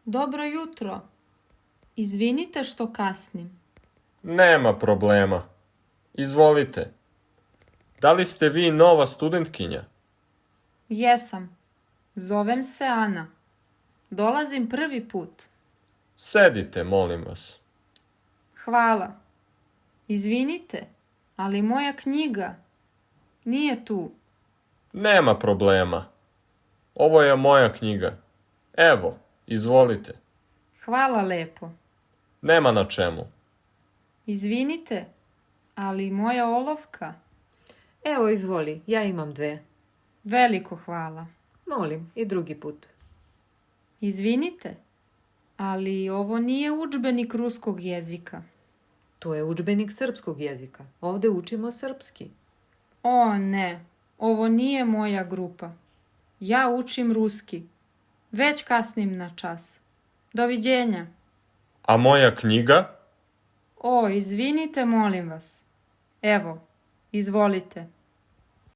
Dobro jutro. Izvinite što kasnim. Nema problema. Izvolite. Da li ste vi nova studentkinja? Jesam. Zovem se Ana. Dolazim prvi put. Sedite, molim vas. Hvala. Izvinite, ali moja knjiga nije tu. Nema problema. Ovo je moja knjiga. Evo, izvolite. Hvala lepo. Nema na čemu. Izvinite, ali moja olovka. Evo, izvoli, ja imam 2. Veliko hvala. Molim, i drugi put. Izvinite, ali ovo nije udžbenik ruskog jezika. To je udžbenik srpskog jezika. Ovde učimo srpski. O ne, ovo nije moja grupa. Ja učim ruski. Već kasnim na čas. Doviđenja. A moja knjiga? O, izvinite, molim vas. Evo, izvolite.